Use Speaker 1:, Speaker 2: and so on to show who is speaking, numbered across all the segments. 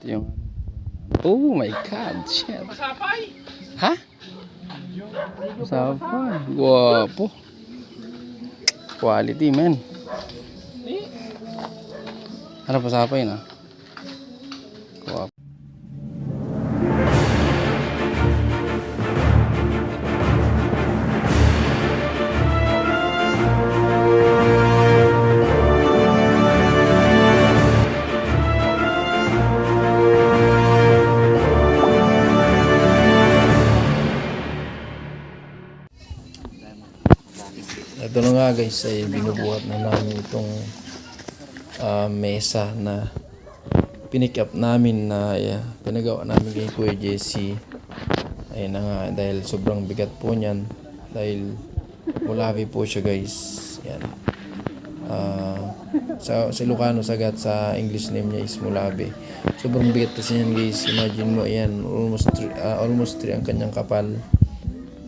Speaker 1: Yung oh my god, shit.
Speaker 2: Masapay.
Speaker 1: Ha? Masapay. Guwapo. Quality, man. Ano pasapay na? Guwapo. Ito na nga guys, ay binubuhat na namin itong mesa na pinick up namin na pinagawa namin kay Kuya Jesse. Ayun na nga, dahil sobrang bigat po niyan, dahil mulawi po siya guys. Yan. Sa Ilocano sagat, sa English name niya is mulawi. Sobrang bigat kasi yan guys. Imagine mo yan, almost 3 ang kanyang kapal.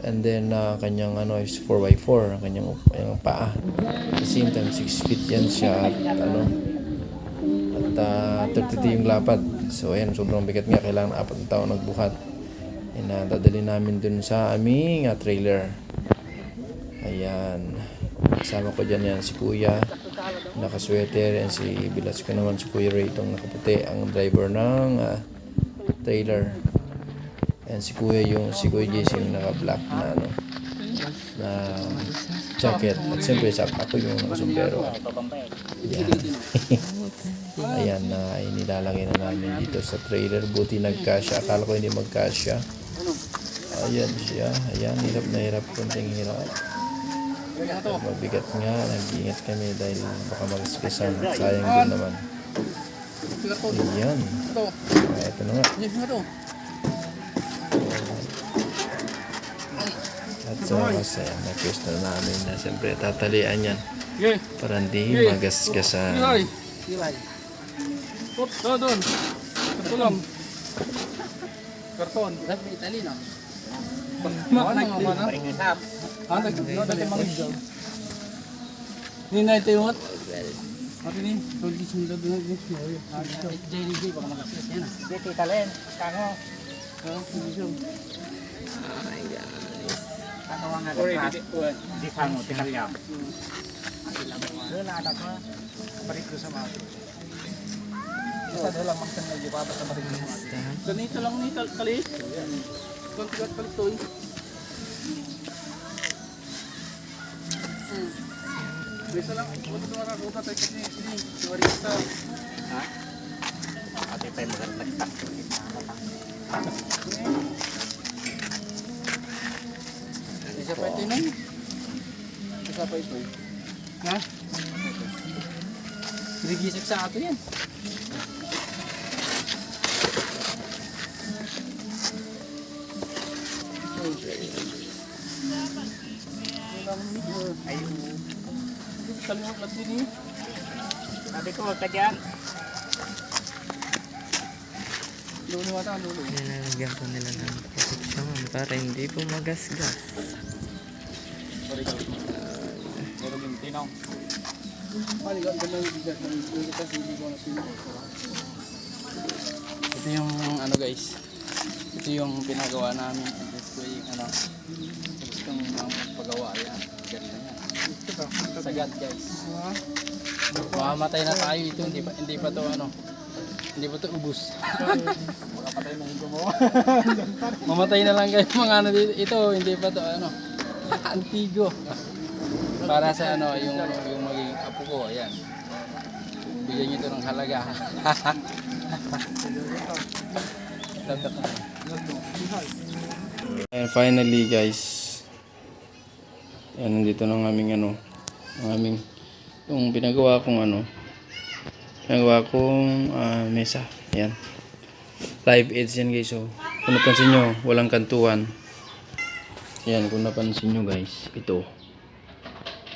Speaker 1: And then kanyang is 4x4 ang kanyang paa. At the same time 6 feet yan siya at 32 yung lapad. So ayan, sobrang bigat nga, kailangan 4 na tao nagbuhat. And dadali namin dun sa aming trailer. Ayan, kasama ko dyan yan si Kuya, nakasweater, and si bilas ko naman si Kuya Ray, itong nakaputi, ang driver ng trailer. And si Kuya Jesse yung naka-black na jacket. At siyempre ako yung nakasombrero. Ayan. Ayan na inilalagay na namin dito sa trailer. Buti nagkasya. Akala ko hindi magkasya. Ayan siya. Ayan, hirap na hirap. Kunting hirap. Mabigat nga. Nag-iingat kami dahil baka magasgasan. Sayang din naman. Ayan. Ito na nga. At so kasi na-pwesto na namin na siyempre tatalian yan para hindi magasgasan.
Speaker 2: Doon. Ito lang. Karton. Dapat Italy na. Ini na ito yung what? Ate ni, tulgi sunda doon din. JDJ baka magasgas yan. Dito Italian, kango.
Speaker 3: Ay, guys.
Speaker 2: Ano ang nagpas? Di kango tinakya. Wala ata ko. Balik ko sa mga. Isa dalang magsan na giba pa sa balik mo. Ganito lang ni kali. Kontigat balik to. Bisa lang ito na ako tayo kasi sini tuwarista. Ha? Ate tayo magandagtak. Isa pa ito nun. Isa pa ito. Ha? Rigisip sa ato yan. Ayun. Kalimut lang din eh. Sabi ko wag ka dyan. Lulo ata, lulo.
Speaker 3: Nilalagyan ko nila ng proteksyon para hindi po magasgas.
Speaker 2: Sorry ka. Pero yung tinaw. Paligan ko lang yung bigat ng ito kasi hindi ko na tinaw. Ito yung guys. Ito yung pinagawa namin. Ito yung gustong pagawa yan. Ganyan yan. Sagat guys. Mamamatay na tayo ito. Hindi pa to hindi pa to ubus. Makapatay na ito mo. Mamatay na lang kayo mga dito. Ito hindi pa to antigo. Para sa yung maging apo ko, ayan. Bigyan niyo ito ng halaga.
Speaker 1: And finally guys, yan, nandito na ang aming yung pinagawa kong mesa. Yan, live edge yan guys. So kung napansin nyo, walang kantuan. Yan, kung napansin nyo guys, ito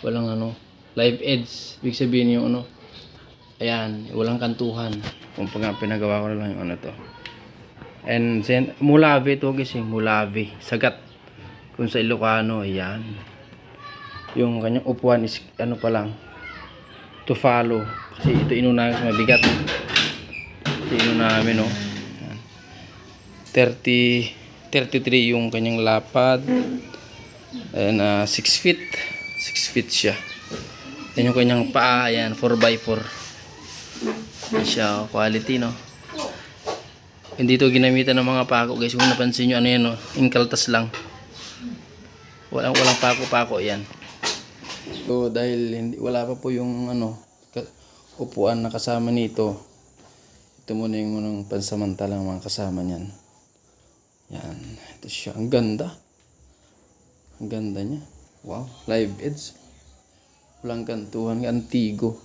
Speaker 1: walang live edge. Ibig sabihin yung ayan, walang kantuhan. Kung pinagawa ko na lang yung to. And mulawi ito guys, mulawi, sagat kung sa Ilocano. Ayan, yung kanyang upuan is pa lang to follow, kasi ito inunahan sa mabigat. Tingnan namin, oh. Yan. 33 yung kanyang lapad. And 6 feet. 6 feet siya. Yan yung kanyang paa. Yan, 4x4. Yan siya, oh, quality, no? Hindi to ginamitan ng mga pako, guys. Kung napansin nyo, ano yan, no? Inkaltas lang. Walang pako-pako yan. So, dahil wala pa po yung, ano, upuan na kasama nito. Ito muna yung unang pansamantalang mga kasama niyan. Yan. Ito siya. Ang ganda. Ang ganda niya. Wow. Live edge. Walang kantuhan. Antigo.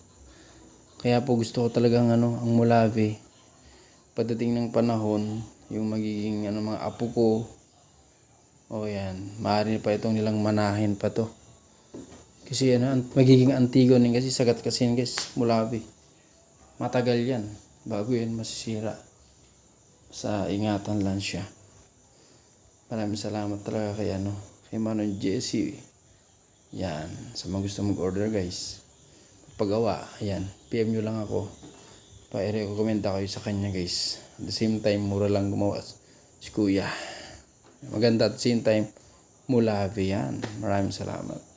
Speaker 1: Kaya po gusto ko talagang ang Mulave. Pagdating ng panahon, yung magiging mga apo ko. O yan. Maaari pa itong nilang manahin pa to. Kasi magiging antigo din kasi sagat kasi yan guys. Mulave. Matagal yan. Bago yan masisira. Sa ingatan lang siya. Maraming salamat talaga kay Manon Jessie. Yan. Sa mga gusto mag-order guys. Paggawa. Yan. PM nyo lang ako. Pa-i-recommenda kayo sa kanya guys. At the same time, mura lang gumawa si Kuya. Maganda at the same time, Mulave yan. Maraming salamat.